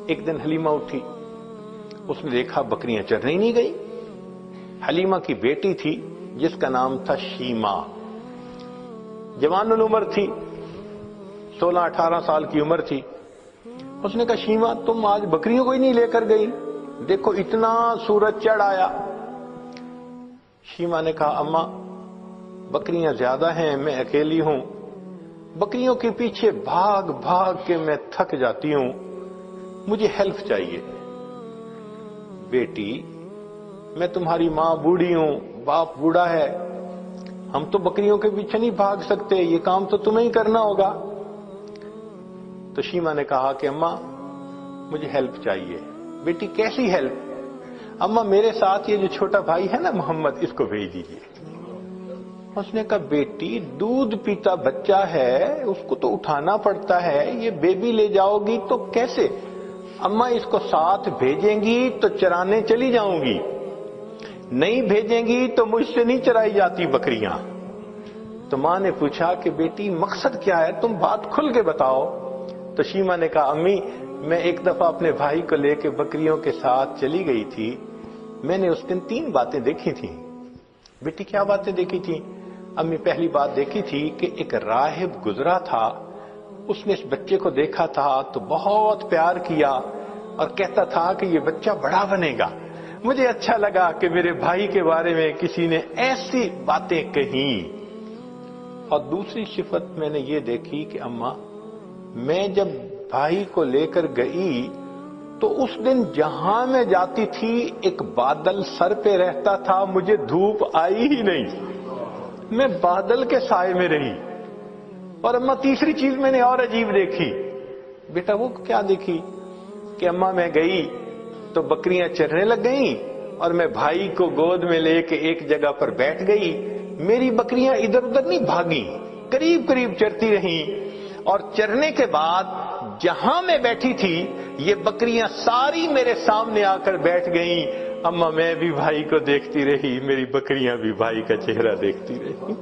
ایک دن حلیمہ اٹھی، اس نے دیکھا بکریاں چرنے ہی نہیں گئی۔ حلیمہ کی بیٹی تھی جس کا نام تھا شیمہ، جوان العمر تھی، 16-18 سال کی عمر تھی۔ اس نے کہا شیمہ تم آج بکریوں کو ہی نہیں لے کر گئی، دیکھو اتنا سورج چڑھ آیا۔ شیمہ نے کہا اماں بکریاں زیادہ ہیں، میں اکیلی ہوں، بکریوں کے پیچھے بھاگ بھاگ کے میں تھک جاتی ہوں، مجھے ہیلپ چاہیے۔ بیٹی میں تمہاری ماں بوڑھی ہوں، باپ بوڑھا ہے، ہم تو بکریوں کے پیچھے نہیں بھاگ سکتے، یہ کام تو تمہیں ہی کرنا ہوگا۔ تو شیمہ نے کہا کہ اماں مجھے ہیلپ چاہیے۔ بیٹی کیسی ہیلپ؟ اماں میرے ساتھ یہ جو چھوٹا بھائی ہے نا محمد، اس کو بھیج دیجیے۔ اس نے کہا بیٹی دودھ پیتا بچہ ہے، اس کو تو اٹھانا پڑتا ہے، یہ بیبی لے جاؤ گی تو کیسے؟ اماں اس کو ساتھ بھیجیں گی تو چرانے چلی جاؤں گی، نہیں بھیجیں گی تو مجھ سے نہیں چرائی جاتی بکریاں۔ تو ماں نے پوچھا کہ بیٹی مقصد کیا ہے، تم بات کھل کے بتاؤ۔ تو شیمہ نے کہا امی میں ایک دفعہ اپنے بھائی کو لے کے بکریوں کے ساتھ چلی گئی تھی، میں نے اس دن 3 باتیں دیکھی تھیں۔ بیٹی کیا باتیں دیکھی تھیں؟ امی پہلی بات دیکھی تھی کہ ایک راہب گزرا تھا، اس نے اس بچے کو دیکھا تھا تو بہت پیار کیا اور کہتا تھا کہ یہ بچہ بڑا بنے گا۔ مجھے اچھا لگا کہ میرے بھائی کے بارے میں کسی نے ایسی باتیں کہیں۔ اور دوسری صفت میں نے یہ دیکھی کہ اماں میں جب بھائی کو لے کر گئی تو اس دن جہاں میں جاتی تھی ایک بادل سر پہ رہتا تھا، مجھے دھوپ آئی ہی نہیں، میں بادل کے سائے میں رہی۔ اور اماں تیسری چیز میں نے اور عجیب دیکھی۔ بیٹا وہ کیا دیکھی؟ کہ اماں میں گئی تو بکریاں چرنے لگ گئیں اور میں بھائی کو گود میں لے کے ایک جگہ پر بیٹھ گئی، میری بکریاں ادھر ادھر نہیں بھاگیں، قریب قریب چرتی رہیں، اور چرنے کے بعد جہاں میں بیٹھی تھی یہ بکریاں ساری میرے سامنے آ کر بیٹھ گئیں۔ اماں میں بھی بھائی کو دیکھتی رہی، میری بکریاں بھی بھائی کا چہرہ دیکھتی رہی۔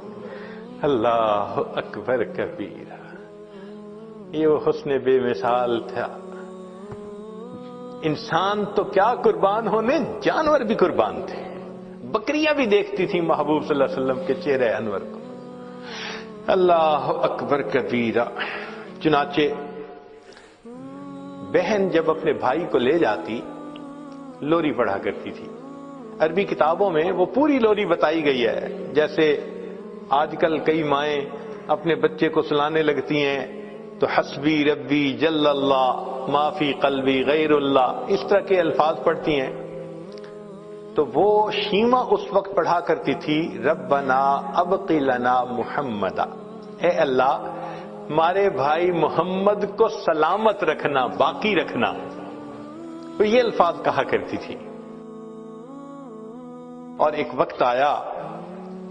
اللہ اکبر کبیرہ، یہ وہ حسن بے مثال تھا۔ انسان تو کیا قربان ہونے، جانور بھی قربان تھے، بکریاں بھی دیکھتی تھی محبوب صلی اللہ علیہ وسلم کے چہرے انور کو۔ اللہ اکبر کبیرہ۔ چنانچہ بہن جب اپنے بھائی کو لے جاتی لوری پڑھا کرتی تھی۔ عربی کتابوں میں وہ پوری لوری بتائی گئی ہے، جیسے آج کل کئی مائیں اپنے بچے کو سلانے لگتی ہیں تو حسبی ربی جل اللہ ما فی قلبی غیر اللہ، اس طرح کے الفاظ پڑھتی ہیں۔ تو وہ شیمہ اس وقت پڑھا کرتی تھی ربنا ابقی لنا محمدا، اے اللہ ہمارے بھائی محمد کو سلامت رکھنا، باقی رکھنا، تو یہ الفاظ کہا کرتی تھی۔ اور ایک وقت آیا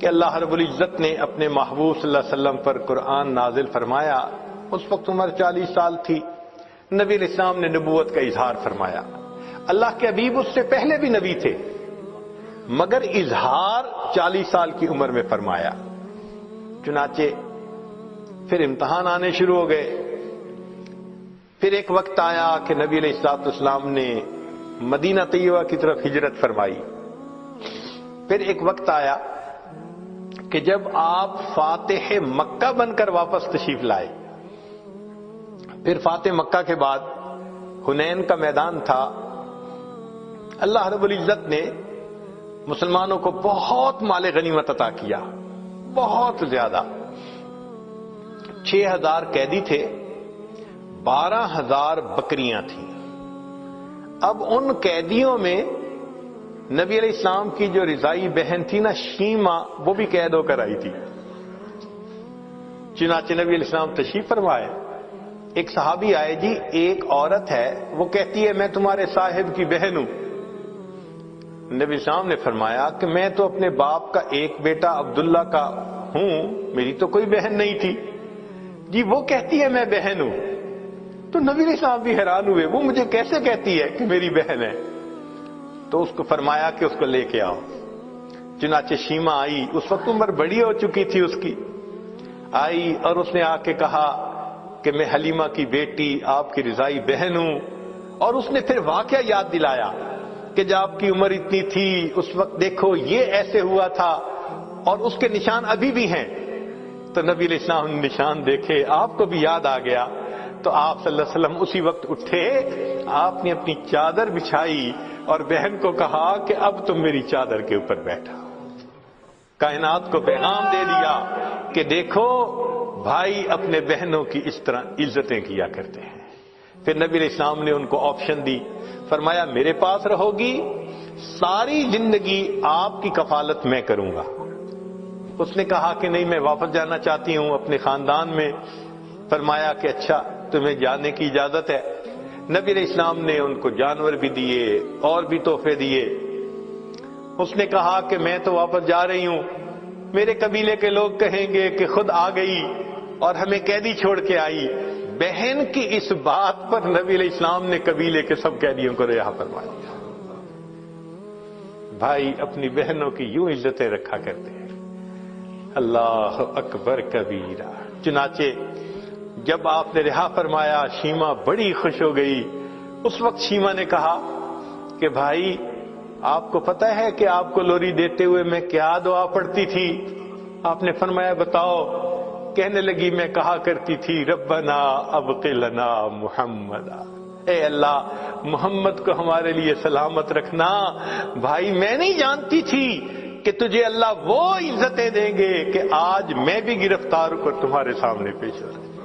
کہ اللہ رب العزت نے اپنے محبوب صلی اللہ علیہ وسلم پر قرآن نازل فرمایا، اس وقت عمر 40 سال تھی، نبی علیہ السلام نے نبوت کا اظہار فرمایا۔ اللہ کے حبیب اس سے پہلے بھی نبی تھے مگر اظہار 40 سال کی عمر میں فرمایا۔ چنانچہ پھر امتحان آنے شروع ہو گئے۔ پھر ایک وقت آیا کہ نبی علیہ السلام نے مدینہ طیبہ کی طرف ہجرت فرمائی۔ پھر ایک وقت آیا کہ جب آپ فاتح مکہ بن کر واپس تشریف لائے۔ پھر فاتح مکہ کے بعد حنین کا میدان تھا، اللہ رب العزت نے مسلمانوں کو بہت مال غنیمت عطا کیا، بہت زیادہ۔ 6000 قیدی تھے، 12000 بکریاں تھیں۔ اب ان قیدیوں میں نبی علیہ السلام کی جو رضائی بہن تھی نا شیمہ، وہ بھی قید ہو کر آئی تھی۔ چنانچہ نبی علیہ السلام تشریف فرمائے، ایک صحابی آئے، جی ایک عورت ہے وہ کہتی ہے میں تمہارے صاحب کی بہن ہوں۔ نبی صاحب نے فرمایا کہ میں تو اپنے باپ کا ایک بیٹا عبداللہ کا ہوں، میری تو کوئی بہن نہیں تھی۔ جی وہ کہتی ہے میں بہن ہوں۔ تو نبی علیہ السلام بھی حیران ہوئے، وہ مجھے کیسے کہتی ہے کہ میری بہن ہے؟ تو اس کو فرمایا کہ اس کو لے کے آؤ۔ چنانچہ شیمہ آئی، اس وقت عمر بڑی ہو چکی تھی اس کی، آئی اور اس نے آ کے کہا کہ میں حلیمہ کی بیٹی آپ کی رضائی بہن ہوں، اور اس نے پھر واقعہ یاد دلایا کہ جب آپ کی عمر اتنی تھی اس وقت دیکھو یہ ایسے ہوا تھا اور اس کے نشان ابھی بھی ہیں. تو نبی علیہ السلام نے نشان دیکھے, آپ کو بھی یاد آ گیا. تو آپ صلی اللہ علیہ وسلم اسی وقت اٹھے, آپ نے اپنی چادر بچھائی اور بہن کو کہا کہ اب تم میری چادر کے اوپر بیٹھا. کائنات کو پیغام دے دیا کہ دیکھو بھائی اپنے بہنوں کی اس طرح عزتیں کیا کرتے ہیں. پھر نبی علیہ السلام نے ان کو آپشن دی, فرمایا میرے پاس رہو گی, ساری زندگی آپ کی کفالت میں کروں گا. اس نے کہا کہ نہیں, میں واپس جانا چاہتی ہوں اپنے خاندان میں. فرمایا کہ اچھا تمہیں جانے کی اجازت ہے. نبی علیہ السلام نے ان کو جانور بھی دیے اور بھی تحفے دیے. اس نے کہا کہ میں تو واپس جا رہی ہوں, میرے قبیلے کے لوگ کہیں گے کہ خود آ گئی اور ہمیں قیدی چھوڑ کے آئی. بہن کی اس بات پر نبی علیہ السلام نے قبیلے کے سب قیدیوں کو رہا فرما دیا. بھائی اپنی بہنوں کی یوں عزتیں رکھا کرتے ہیں. اللہ اکبر کبیرہ. چنانچہ جب آپ نے رہا فرمایا شیما بڑی خوش ہو گئی. اس وقت شیما نے کہا کہ بھائی آپ کو پتہ ہے کہ آپ کو لوری دیتے ہوئے میں کیا دعا پڑھتی تھی؟ آپ نے فرمایا بتاؤ. کہنے لگی میں کہا کرتی تھی ربنا ابق لنا محمدا, اے اللہ محمد کو ہمارے لیے سلامت رکھنا. بھائی میں نہیں جانتی تھی کہ تجھے اللہ وہ عزتیں دیں گے کہ آج میں بھی گرفتار ہو کر تمہارے سامنے پیش ہو رہا ہوں.